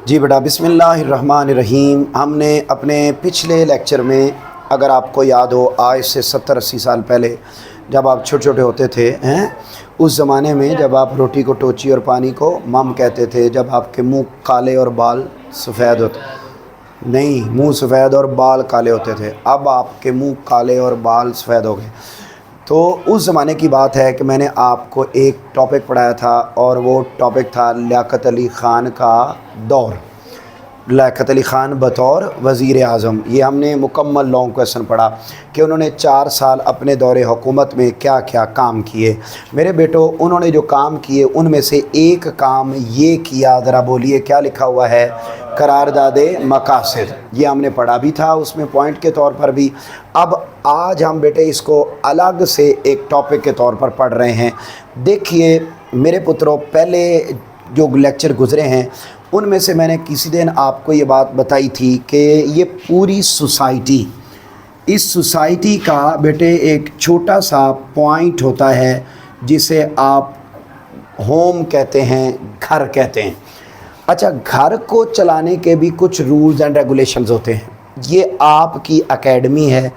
جی بیٹا बिस्मिल्लाहिर्रहमानिर्रहीम। हमने अपने पिछले लेक्चर में, अगर आपको याद हो, आज से 70-80 साल पहले जब आप छोटे छोटे होते थे उस ज़माने में जब आप रोटी को टोची और पानी को मम कहते थे, जब आपके मुंह काले और बाल सफ़ेद होते, नहीं, मुंह सफ़ेद और बाल काले होते थे, अब आपके मुंह काले और बाल सफ़ेद हो गए। तो उस ज़माने की बात है कि मैंने आपको एक टॉपिक पढ़ाया था और वो टॉपिक था लियाकत अली ख़ान का दौर, लियाकत अली ख़ान बतौर वज़ीर आज़म। ये हमने मुकम्मल लॉन्ग क्वेश्चन पढ़ा कि उन्होंने 4 साल अपने दौरे हुकूमत में क्या क्या काम किए। मेरे बेटो, उन्होंने जो काम किए उनमें से एक काम ये किया, ज़रा बोलिए क्या लिखा हुआ है, करारदादे मकासद। ये हमने पढ़ा भी था उसमें पॉइंट के तौर पर भी। अब आज हम बेटे इसको अलग से एक टॉपिक के तौर पर पढ़ रहे हैं। देखिए मेरे पुत्रों, पहले जो लेक्चर गुज़रे हैं उनमें से मैंने किसी दिन आपको ये बात बताई थी कि ये पूरी सोसाइटी, इस सोसाइटी का बेटे एक छोटा सा पॉइंट होता है जिसे आप होम कहते हैं, घर कहते हैं। अच्छा, घर को चलाने के भी कुछ रूल्स एंड रेगुलेशंस होते हैं। ये आपकी एकेडमी है,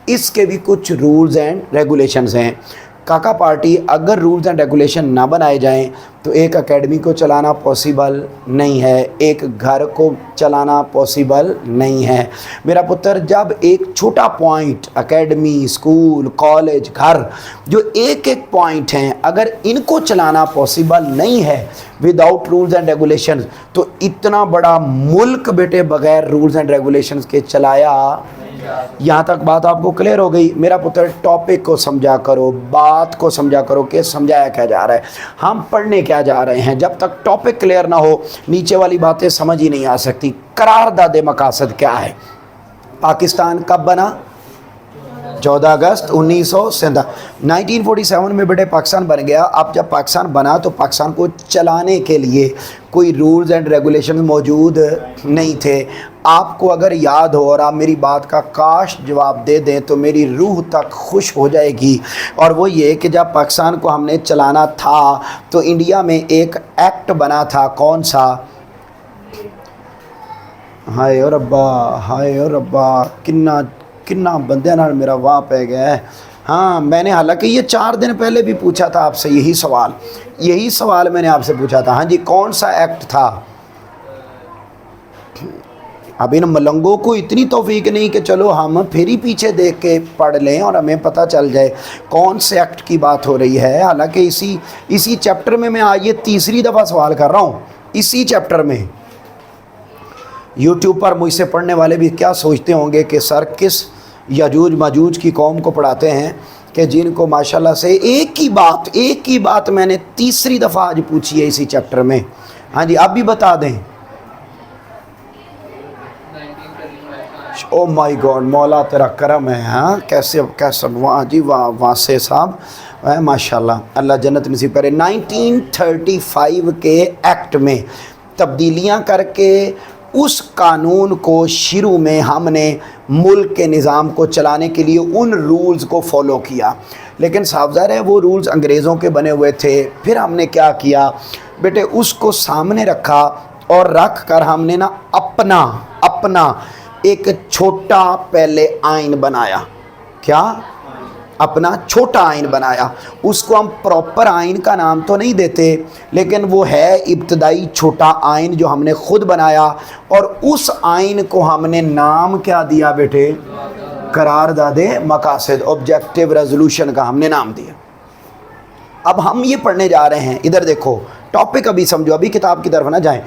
इसके भी कुछ रूल्स एंड रेगुलेशंस हैं। काका पार्टी, अगर रूल्स एंड रेगुलेशन ना बनाए जाएं तो एक एकेडमी को चलाना पॉसिबल नहीं है, एक घर को चलाना पॉसिबल नहीं है। मेरा पुत्र, जब एक छोटा पॉइंट, एकेडमी, स्कूल, कॉलेज, घर, जो एक एक पॉइंट हैं, अगर इनको चलाना पॉसिबल नहीं है विदाउट रूल्स एंड रेगुलेशंस, तो इतना बड़ा मुल्क बेटे बगैर रूल्स एंड रेगुलेशंस के चलाया। यहाँ तक बात आपको क्लियर हो गई? मेरा पुत्र, टॉपिक को समझा करो, बात को समझा करो कि समझाया क्या जा रहा है, हम पढ़ने क्या जा रहे हैं। जब तक टॉपिक क्लियर ना हो नीचे वाली बातें समझ ही नहीं आ सकती। करारदादे मकासद क्या है? पाकिस्तान कब बना? 14 अगस्त 1947 में बेटे पाकिस्तान बन गया। अब जब पाकिस्तान बना तो पाकिस्तान को चलाने के लिए कोई रूल्स एंड रेगुलेशन मौजूद नहीं थे। आपको अगर याद हो और आप मेरी बात का काश जवाब दे दें तो मेरी रूह तक खुश हो जाएगी। और वो ये कि जब पाकिस्तान को हमने चलाना था तो इंडिया में एक एक्ट बना था, कौन सा? हाय और रब्बा, हाय और रब्बा, किन्ना बंदे नाल मेरा वाह पै गया है। हाँ, मैंने हालांकि ये 4 दिन पहले भी पूछा था आपसे यही सवाल मैंने आपसे पूछा था। हाँ जी, कौन सा एक्ट था? अब इन मलंगों को इतनी तौफीक नहीं कि चलो हम फिर ही पीछे देख के पढ़ लें और हमें पता चल जाए कौन से एक्ट की बात हो रही है। हालांकि इसी चैप्टर में मैं आज ये 3री दफ़ा सवाल कर रहा हूँ, इसी चैप्टर में। यूट्यूब पर मुझसे पढ़ने वाले भी क्या सोचते होंगे कि सर किस यजूज माजूज की कौम को पढ़ाते हैं कि जिनको माशाल्लाह से एक ही बात मैंने 3री दफ़ा आज पूछी है इसी चैप्टर में। हाँ जी, आप भी बता दें। ओ माय गॉड, मौला तेरा करम है। हाँ, कैसे वाह जी वाह, वासे साहब, माशाल्लाह, अल्लाह जन्नत नसीब करे। 1935 के एक्ट में तब्दीलियाँ करके उस कानून को शुरू में हमने मुल्क के निज़ाम को चलाने के लिए उन रूल्स को फॉलो किया, लेकिन साफ ज़ाहिर है वो रूल्स अंग्रेज़ों के बने हुए थे। फिर हमने क्या किया बेटे, उसको सामने रखा और रख कर हमने ना अपना एक छोटा पहले आइन बनाया। क्या? अपना छोटा आइन बनाया। उसको हम प्रॉपर आइन का नाम तो नहीं देते, लेकिन वो है इब्तदाई छोटा आइन जो हमने खुद बनाया। और उस आइन को हमने नाम क्या दिया बेटे? करारदादे मकासद, ऑब्जेक्टिव रेजोल्यूशन का हमने नाम दिया। अब हम ये पढ़ने जा रहे हैं, इधर देखो, टॉपिक अभी समझो, अभी किताब की तरफ ना जाएं,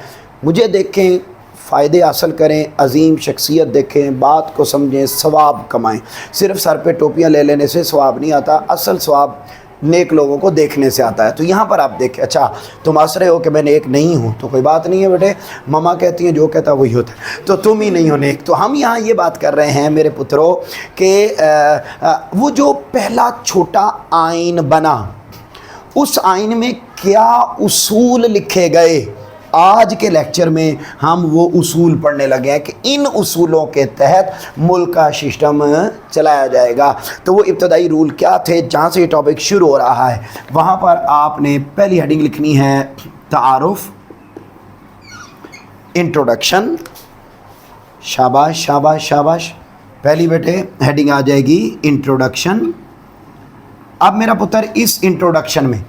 मुझे देखें, फ़ायदे हासिल करें, अजीम शख्सियत देखें, बात को समझें, सवाब कमाएं। सिर्फ सर पे टोपियां ले लेने से सवाब नहीं आता, असल सवाब नेक लोगों को देखने से आता है। तो यहाँ पर आप देखें। अच्छा, तुम हंस रहे हो कि मैं नेक नहीं हूँ, तो कोई बात नहीं है बेटे, ममा कहती हैं जो कहता वही होता है, तो तुम ही नहीं हो नेक। तो हम यहाँ ये बात कर रहे हैं मेरे पुत्रों कि वो जो पहला छोटा आइन बना, उस आइन में क्या उसूल लिखे गए, आज के लेक्चर में हम वो उसूल पढ़ने लगे हैं कि इन उसूलों के तहत मुल्क का सिस्टम चलाया जाएगा। तो वो इब्तदाई रूल क्या थे, जहाँ से ये टॉपिक शुरू हो रहा है वहाँ पर आपने पहली हेडिंग लिखनी है तारुफ इंट्रोडक्शन, शाबाश शाबाश शाबाश। पहली बेटे हेडिंग आ जाएगी इंट्रोडक्शन। अब मेरा पुत्र इस इंट्रोडक्शन में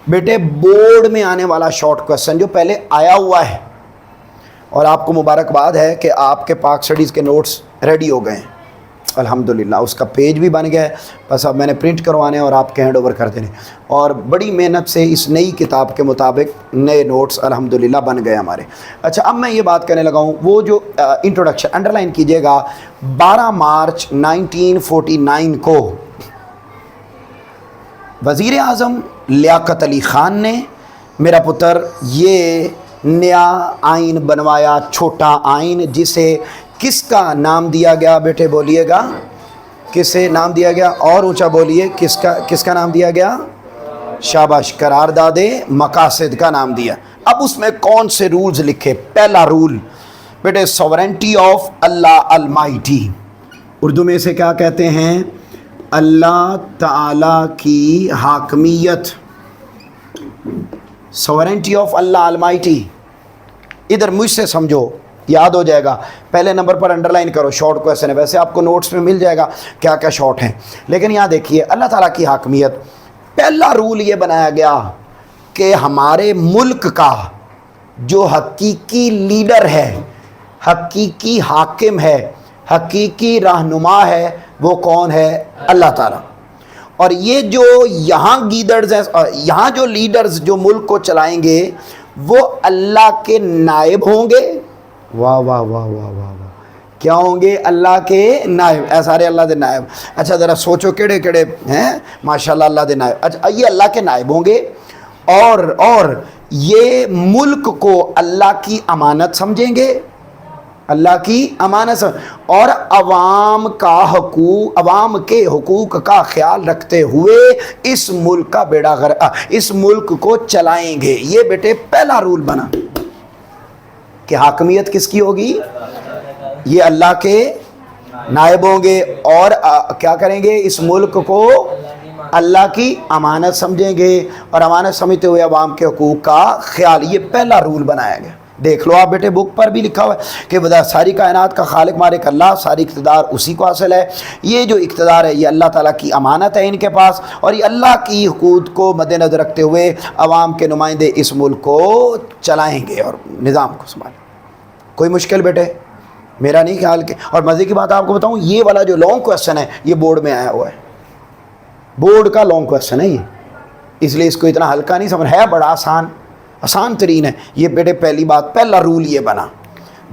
बेटे बोर्ड में आने वाला शॉर्ट क्वेश्चन जो पहले आया हुआ है, और आपको मुबारकबाद है कि आपके पाक स्टडीज़ के नोट्स रेडी हो गए हैं अल्हम्दुलिल्लाह, उसका पेज भी बन गया है, बस अब मैंने प्रिंट करवाने और आपके हैंड ओवर कर देने, और बड़ी मेहनत से इस नई किताब के मुताबिक नए नोट्स अल्हम्दुलिल्लाह बन गए हमारे। अच्छा, अब मैं ये बात करने लगा हूँ, वो जो इंट्रोडक्शन अंडरलाइन कीजिएगा, 12 मार्च 1949 को वज़ीर आज़म लियाकत अली ख़ान ने मेरा पुत्र ये नया आइन बनवाया, छोटा आइन, जिसे किसका नाम दिया गया बेटे बोलिएगा, किसे नाम दिया गया, और ऊंचा बोलिए, किसका नाम दिया गया, शाबाश, करारदादे मकासिद का नाम दिया। अब उसमें कौन से रूल्स लिखे? पहला रूल बेटे sovereignty of Allah Almighty, Urdu में इसे क्या कहते हैं? अल्लाह ताला की हाकमियत, सॉवरेंटी ऑफ अल्लाह अलमाइटी। इधर मुझसे समझो, याद हो जाएगा, पहले नंबर पर अंडरलाइन करो, शॉर्ट क्वेश्चन है, वैसे आपको नोट्स में मिल जाएगा क्या क्या शॉर्ट हैं, लेकिन यहाँ देखिए अल्लाह ताला की हाकमियत। पहला रूल ये बनाया गया कि हमारे मुल्क का जो हकीकी लीडर है, हकीकी हाकिम है, हकीकी रहनुमा है, वो कौन है? अल्लाह ताला। और ये जो यहाँ लीडर्स हैं, यहाँ जो लीडर्स जो मुल्क को चलाएंगे वो अल्लाह के नायब होंगे। वाह वाह वाह वाह वाह वाह, क्या होंगे? अल्लाह के नायब। ऐ सारे अल्लाह के नायब। अच्छा ज़रा सोचो केड़े केड़े हैं, माशाल्लाह अल्लाह के नायब। अच्छा, ये अल्लाह के नायब होंगे, और ये मुल्क को अल्लाह की अमानत समझेंगे, अल्लाह की अमानत, और अवाम के हुकूक का ख्याल रखते हुए इस मुल्क का बेड़ा गर्क, इस मुल्क को चलाएंगे। ये बेटे पहला रूल बना कि हाकमियत किसकी होगी? ये अल्लाह के नायब होंगे, और क्या करेंगे? इस मुल्क को अल्लाह की अमानत समझेंगे, और अमानत समझते हुए अवाम के हुकूक का ख्याल। ये पहला रूल बनाया गया। देख लो आप बेटे, बुक पर भी लिखा हुआ है कि बता सारी कायनात का खालिक मालिक अल्लाह, सारी इक़्तिदार उसी को हासिल है। ये जो इक़्तिदार है ये अल्लाह ताला की अमानत है इनके पास, और ये अल्लाह की हुकूक को मद्देनज़र रखते हुए अवाम के नुमाइंदे इस मुल्क को चलाएँगे और निज़ाम को संभालें। कोई मुश्किल बेटे मेरा नहीं ख्याल के। और मज़े की बात आपको बताऊँ, ये वाला जो लॉन्ग क्वेश्चन है ये बोर्ड में आया हुआ है, बोर्ड का लॉन्ग क्वेश्चन है ये, इसलिए इसको इतना हल्का नहीं समझ, है बड़ा आसान तरीन है ये बेटे। पहली बात, पहला रूल ये बना।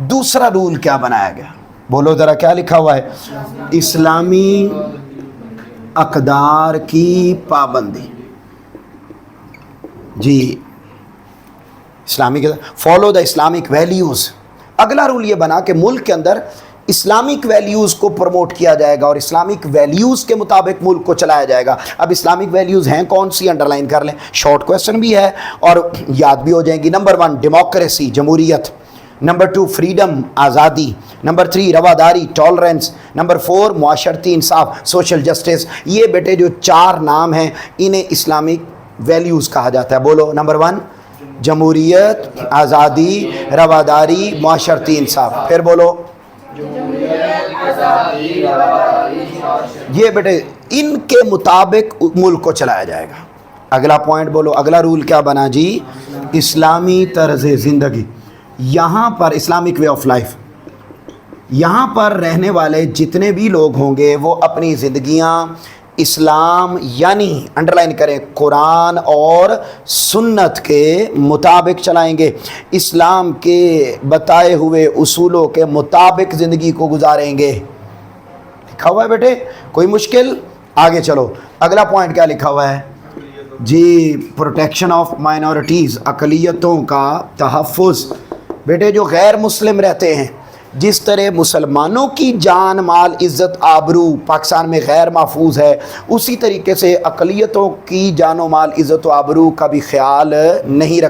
दूसरा रूल क्या बनाया गया? बोलो ज़रा, क्या लिखा हुआ है? इस्लामी अक़दार की पाबंदी। जी, Islamic, follow the Islamic values. अगला रूल ये बना कि मुल्क के अंदर इस्लामिक वैल्यूज़ को प्रमोट किया जाएगा और इस्लामिक वैल्यूज़ के मुताबिक मुल्क को चलाया जाएगा। अब इस्लामिक वैल्यूज़ हैं कौन सी? अंडरलाइन कर लें, शॉर्ट क्वेश्चन भी है और याद भी हो जाएंगी। नंबर 1 डेमोक्रेसी, जमहूरियत। नंबर 2 फ्रीडम, आज़ादी। नंबर 3 रवादारी, टॉलरेंस। नंबर 4 मुआशरती इंसाफ, सोशल जस्टिस। ये बेटे जो 4 नाम हैं इन्हें इस्लामिक वैल्यूज़ कहा जाता है। बोलो, नंबर 1 जमहूरियत, आज़ादी, रवादारी, मुआशरती इंसाफ। फिर बोलो, ये बेटे इनके मुताबिक मुल्क को चलाया जाएगा। अगला पॉइंट बोलो, अगला रूल क्या बना जी? इस्लामी तर्ज ज़िंदगी। यहाँ पर इस्लामिक वे ऑफ लाइफ, यहाँ पर रहने वाले जितने भी लोग होंगे वो अपनी ज़िंदगियाँ इस्लाम यानी अंडरलाइन करें कुरान और सुन्नत के मुताबिक चलाएंगे, इस्लाम के बताए हुए उसूलों के मुताबिक ज़िंदगी को गुजारेंगे। लिखा हुआ है बेटे, कोई मुश्किल? आगे चलो, अगला पॉइंट क्या लिखा हुआ है जी? प्रोटेक्शन ऑफ माइनॉरिटीज़, अक़लियतों का तहफ़्फ़ुज़। बेटे जो गैर मुस्लिम रहते हैं, जिस तरह मुसलमानों की जान माल इज़्ज़त आबरू पाकिस्तान में गैर महफूज है, उसी तरीके से अक़लियतों की जानो माल इज़्ज़त आबरू का भी ख्याल नहीं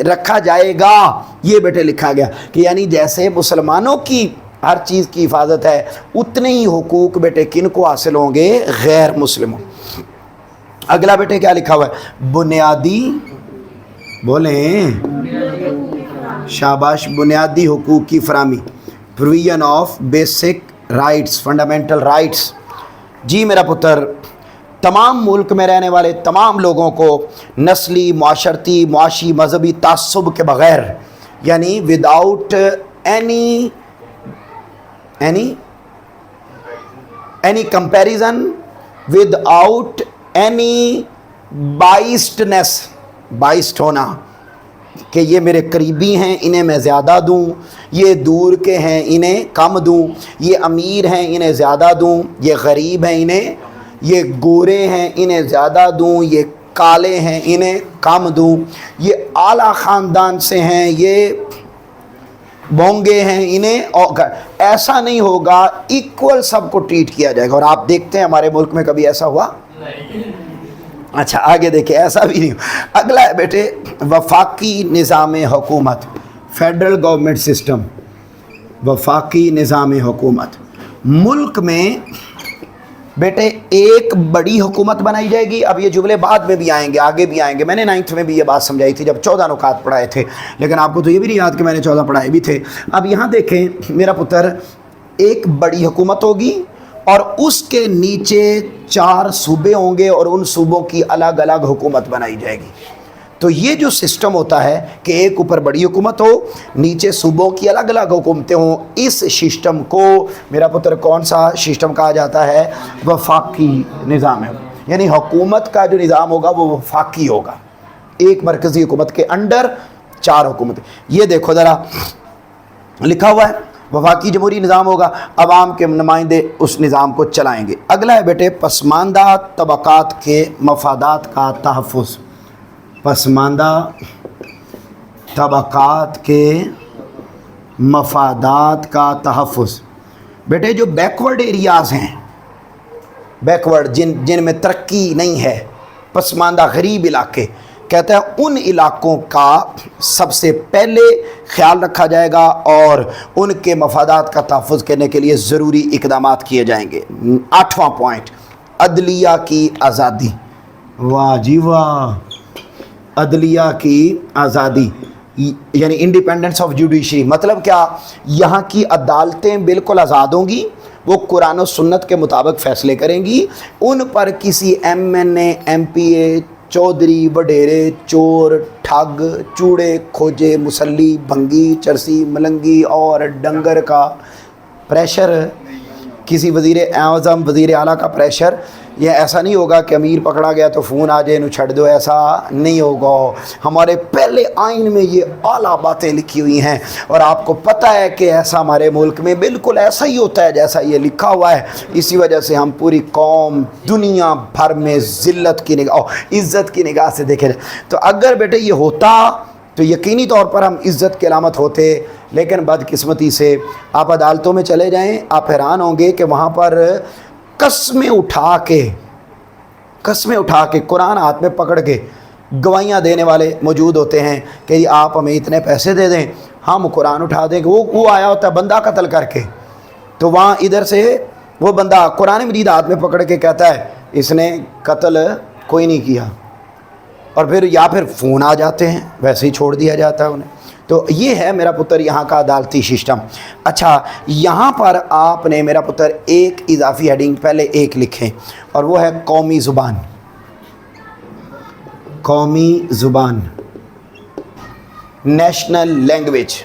रखा जाएगा। ये बेटे लिखा गया कि यानी जैसे मुसलमानों की हर चीज़ की हिफाजत है, उतने ही हुकूक बेटे किन को हासिल होंगे? गैर मुस्लिमों। अगला बेटे क्या लिखा हुआ है? बुनियादी, बोलें, शाबाश, बुनियादी हुकूक की फराहमी, provision of basic rights, fundamental rights. जी मेरा पुत्र, तमाम मुल्क में रहने वाले तमाम लोगों को नस्ली, माशरती, मुआशी, मजहबी तासुब के बग़ैर, यानी without any comparison, without any biasedness, biased होना कि ये मेरे करीबी हैं इन्हें मैं ज़्यादा दूँ, ये दूर के हैं इन्हें कम दूँ, ये अमीर हैं इन्हें ज़्यादा दूँ, ये गरीब हैं इन्हें, ये गोरे हैं इन्हें ज़्यादा दूँ, ये काले हैं इन्हें कम दूँ, ये आला ख़ानदान से हैं, ये बोंगे हैं इन्हें, और ऐसा नहीं होगा, इक्वल सबको ट्रीट किया जाएगा। और आप देखते हैं हमारे मुल्क में कभी ऐसा हुआ? अच्छा आगे देखिए, ऐसा भी नहीं। अगला है बेटे वफाकी निज़ाम हुकूमत, फेडरल गवर्नमेंट सिस्टम, वफाकी निज़ाम हुकूमत। मुल्क में बेटे एक बड़ी हुकूमत बनाई जाएगी। अब ये जुमले बाद में भी आएंगे, आगे भी आएंगे। मैंने 9th में भी ये बात समझाई थी जब 14 नुकात पढ़ाए थे, लेकिन आपको तो ये भी नहीं याद कि मैंने 14 पढ़ाए भी थे। अब यहाँ देखें मेरा पुत्र, एक बड़ी हुकूमत होगी और उसके नीचे 4 सूबे होंगे और उन सूबों की अलग अलग हुकूमत बनाई जाएगी। तो ये जो सिस्टम होता है कि एक ऊपर बड़ी हुकूमत हो, नीचे सूबों की अलग अलग हुकूमतें हों, इस सिस्टम को मेरा पुत्र कौन सा सिस्टम कहा जाता है? वफाकी निज़ाम है। यानी हुकूमत का जो निज़ाम होगा वो वफाकी होगा, एक मरकज़ी हुकूमत के अंडर 4 हुकूमतें। ये देखो ज़रा लिखा हुआ है, वफाकी जमहूरी निज़ाम होगा, अवाम के नुमाइंदे उस निज़ाम को चलाएँगे। अगला है बेटे पसमानदा तबक़ात के मफादात का तहफ़्फ़ुज़, पसमानदा तबक़ात के मफादात का तहफ़्फ़ुज़। बेटे जो बैकवर्ड एरियाज़ हैं, बैकवर्ड जिनमें तरक्की नहीं है, पसमानदा गरीब इलाके, कहता है उन इलाकों का सबसे पहले ख्याल रखा जाएगा और उनके मफादात का तहफ़्फ़ुज़ करने के लिए ज़रूरी इक़दामात किए जाएंगे। 8वां पॉइंट, अदलिया की आज़ादी। वाह जी वाह, अदलिया की आज़ादी यानी इंडिपेंडेंस ऑफ जुडिशरी। मतलब क्या? यहाँ की अदालतें बिल्कुल आज़ाद होंगी, वो कुरान और सुन्नत के मुताबिक फ़ैसले करेंगी। उन पर किसी MNA, MPA, चौधरी, वडेरे, चोर, ठग, चूड़े, खोजे, मुसल्ली, भंगी, चरसी, मलंगी और डंगर का प्रेशर, किसी वज़ीर आज़म, वज़ीर आला का प्रेशर, ये ऐसा नहीं होगा कि अमीर पकड़ा गया तो फ़ोन आ जाए, इन्हें छड़ दो, ऐसा नहीं होगा। हमारे पहले आइन में ये आला बातें लिखी हुई हैं और आपको पता है कि ऐसा हमारे मुल्क में बिल्कुल ऐसा ही होता है जैसा ये लिखा हुआ है। इसी वजह से हम पूरी कौम दुनिया भर में ज़िल्लत की निगाह, इज़्ज़त की निगाह से देखे जाए। तो अगर बेटे ये होता तो यकीनी तौर पर हम इज़्ज़त की अलामत होते, लेकिन बदकिस्मती से आप अदालतों में चले जाएं, आप हैरान होंगे कि वहाँ पर कस्में उठा के कुरान हाथ में पकड़ के गवाहियाँ देने वाले मौजूद होते हैं कि आप हमें इतने पैसे दे दें, हम कुरान उठा देंगे। वो आया होता है बंदा कत्ल करके, तो वहाँ इधर से वो बंदा कुरान मजीद हाथ में पकड़ के कहता है इसने कत्ल कोई नहीं किया, और फिर या फिर फ़ोन आ जाते हैं, वैसे ही छोड़ दिया जाता है उन्हें। तो ये है मेरा पुत्र यहाँ का अदालती सिस्टम। अच्छा, यहाँ पर आपने मेरा पुत्र एक इजाफी हेडिंग पहले एक लिखें और वो है कौमी ज़ुबान। कौमी ज़ुबान, नेशनल लैंग्वेज,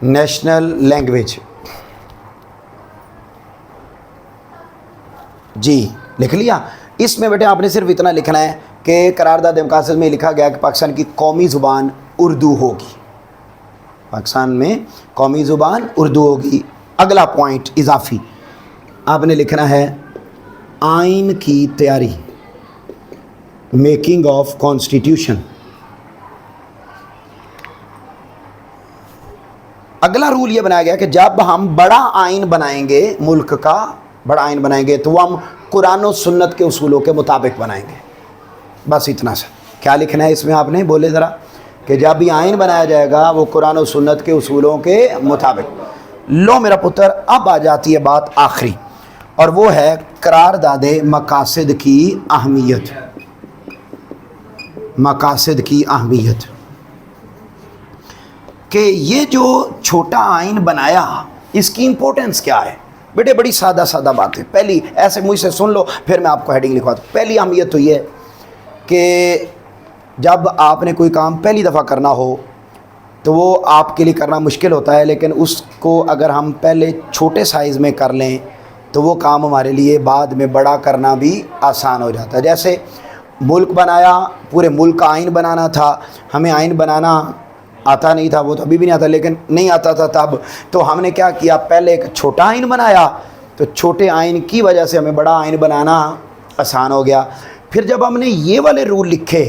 नेशनल लैंग्वेज। जी लिख लिया। इसमें बेटे आपने सिर्फ इतना लिखना है कि करारदाद मकासद में लिखा गया कि पाकिस्तान की कौमी ज़ुबान उर्दू होगी, पाकिस्तान में कौमी ज़ुबान उर्दू होगी। अगला पॉइंट इजाफी आपने लिखना है आइन की तैयारी, मेकिंग ऑफ कॉन्स्टिट्यूशन। अगला रूल ये बनाया गया कि जब हम बड़ा आइन बनाएंगे, मुल्क का बड़ा आइन बनाएंगे, तो हम कुरान और सुन्नत के उसूलों के मुताबिक बनाएंगे। बस इतना सा। क्या लिखना है इसमें आपने, बोले ज़रा, कि जब भी आइन बनाया जाएगा वो कुरान और सुन्नत के उसूलों के मुताबिक। लो मेरा पुत्र, अब आ जाती है बात आखिरी, और वो है करारदादे मकासद की अहमियत। मकासद की अहमियत। کہ یہ جو چھوٹا آئین بنایا اس کی امپورٹنس کیا ہے؟ بیٹے بڑی سادہ سادہ بات ہے. پہلی ایسے مجھ سے سن لو پھر میں آپ کو ہیڈنگ لکھواتا ہوں. پہلی اہمیت تو یہ ہے کہ جب آپ نے کوئی کام پہلی دفعہ کرنا ہو تو وہ آپ کے لیے کرنا مشکل ہوتا ہے، لیکن اس کو اگر ہم پہلے چھوٹے سائز میں کر لیں تو وہ کام ہمارے لیے بعد میں بڑا کرنا بھی آسان ہو جاتا ہے. جیسے ملک بنایا، پورے ملک کا آئین بنانا تھا. ہمیں آئین بنانا آتا نہیں تھا، وہ تو ابھی بھی نہیں آتا، لیکن نہیں آتا تھا تب، تو ہم نے کیا کیا، پہلے ایک چھوٹا آئین بنایا، تو چھوٹے آئین کی وجہ سے ہمیں بڑا آئین بنانا آسان ہو گیا. پھر جب ہم نے یہ والے رول لکھے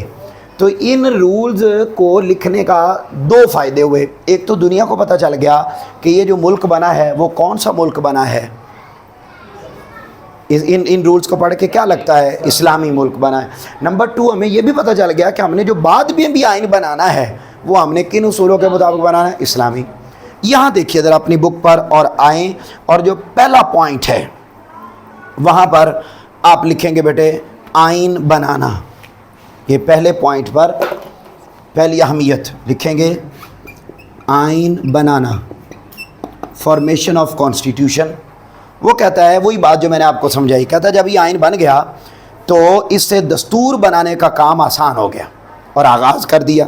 تو ان رولز کو لکھنے کا دو فائدے ہوئے. ایک تو دنیا کو پتہ چل گیا کہ یہ جو ملک بنا ہے وہ کون سا ملک بنا ہے. ان رولز کو پڑھ کے کیا لگتا ہے اسلامی ملک بنا ہے. نمبر 2 ہمیں یہ بھی پتہ چل گیا کہ ہم نے جو بعد میں بھی آئین بنانا ہے وہ ہم نے کن اصولوں کے مطابق بنانا ہے، اسلامی. یہاں دیکھیے ذرا اپنی بک پر اور آئیں، اور جو پہلا پوائنٹ ہے وہاں پر آپ لکھیں گے بیٹے آئین بنانا. یہ پہلے پوائنٹ پر پہلی اہمیت لکھیں گے آئین بنانا، فارمیشن آف کانسٹیٹیوشن. وہ کہتا ہے وہی بات جو میں نے آپ کو سمجھائی، کہتا ہے جب یہ آئین بن گیا تو اس سے دستور بنانے کا کام آسان ہو گیا اور آغاز کر دیا.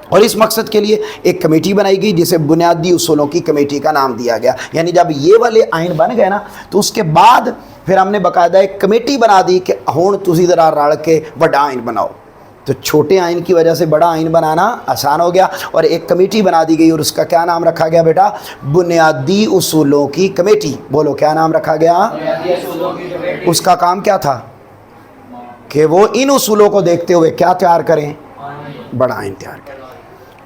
اور اس مقصد کے لیے ایک کمیٹی بنائی گئی جسے بنیادی اصولوں کی کمیٹی کا نام دیا گیا. یعنی جب یہ والے آئین بن گئے نا تو اس کے بعد پھر ہم نے باقاعدہ ایک کمیٹی بنا دی کہ ہون تسی ذرا رل کے بڑا آئین بناؤ. تو چھوٹے آئین کی وجہ سے بڑا آئین بنانا آسان ہو گیا اور ایک کمیٹی بنا دی گئی، اور اس کا کیا نام رکھا گیا بیٹا، بنیادی اصولوں کی کمیٹی. بولو کیا نام رکھا گیا؟ اس کا کام کیا تھا کہ وہ ان اصولوں کو دیکھتے ہوئے کیا تیار کریں، بڑا آئین تیار کریں.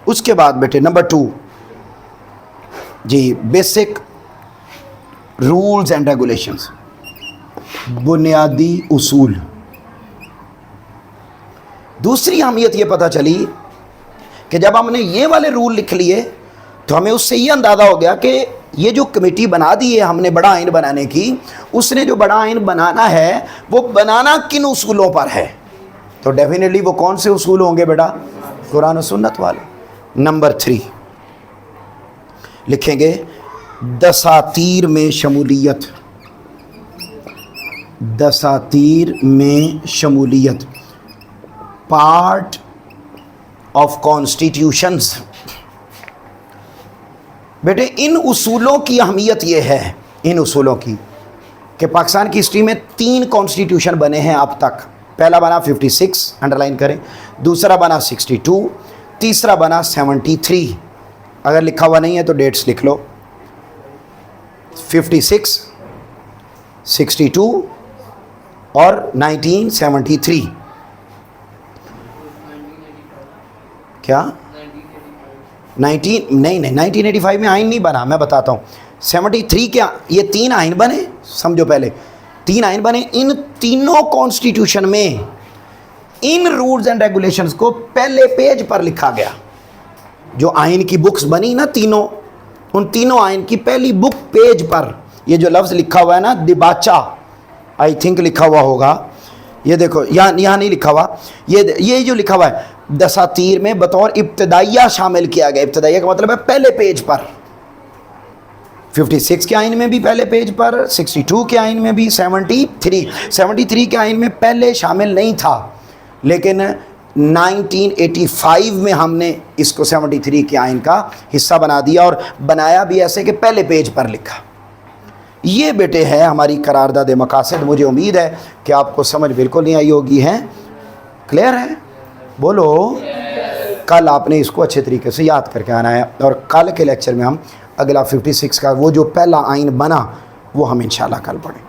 اس کے بعد بیٹے نمبر 2 جی بیسک رولز اینڈ ریگولیشنز، بنیادی اصول. دوسری اہمیت یہ پتہ چلی کہ جب ہم نے یہ والے رول لکھ لیے تو ہمیں اس سے یہ اندازہ ہو گیا کہ یہ جو کمیٹی بنا دی ہے ہم نے بڑا آئین بنانے کی، اس نے جو بڑا آئین بنانا ہے وہ بنانا کن اصولوں پر ہے. تو ڈیفینیٹلی وہ کون سے اصول ہوں گے بیٹا؟ قرآن و سنت والے. نمبر 3 لکھیں گے دساتیر میں شمولیت. دساتیر میں شمولیت، پارٹ آف کانسٹیٹیوشنز. بیٹے ان اصولوں کی اہمیت یہ ہے، ان اصولوں کی، کہ پاکستان کی ہسٹری میں 3 کانسٹیٹیوشن بنے ہیں اب تک. پہلا بنا 56، انڈرلائن کریں، دوسرا بنا 62، تیسرا بنا 73. اگر لکھا ہوا نہیں ہے تو ڈیٹس لکھ لو، 56، 62 اور 1973. کیا 1985 میں آئین نہیں بنا، میں بتاتا ہوں. 73 کیا، یہ 3 آئین بنے، سمجھو پہلے 3 آئین بنے. ان تینوں کانسٹیٹیوشن میں ان رولز اینڈ ریگولیشنز کو پہلے پیج پر لکھا گیا. جو آئین کی بکس بنی نا تینوں، ان تینوں آئین کی پہلی بک پیج پر یہ جو لفظ لکھا ہوا ہے نا دیباچہ، آئی تھنک لکھا ہوا ہوگا، یہ دیکھو یہاں نہیں لکھا ہوا، یہ جو لکھا ہوا ہے دساتیر میں بطور ابتدائیہ شامل کیا گیا. ابتدائیہ کا مطلب ہے پہلے پیج پر. 56 کے آئین میں بھی پہلے پیج پر، 62 کے آئین میں بھی، 73 کے آئین میں پہلے شامل نہیں تھا، لیکن 1985 میں ہم نے اس کو 73 کے آئین کا حصہ بنا دیا، اور بنایا بھی ایسے کہ پہلے پیج پر لکھا. یہ بیٹے ہے ہماری قرارداد مقاصد. مجھے امید ہے کہ آپ کو سمجھ بالکل نہیں آئی ہوگی. ہے کلیئر ہے؟ بولو. کل آپ نے اس کو اچھے طریقے سے یاد کر کے آنا ہے، اور کل کے لیکچر میں ہم اگلا 56 کا وہ جو پہلا آئین بنا وہ ہم انشاءاللہ کل پڑھیں.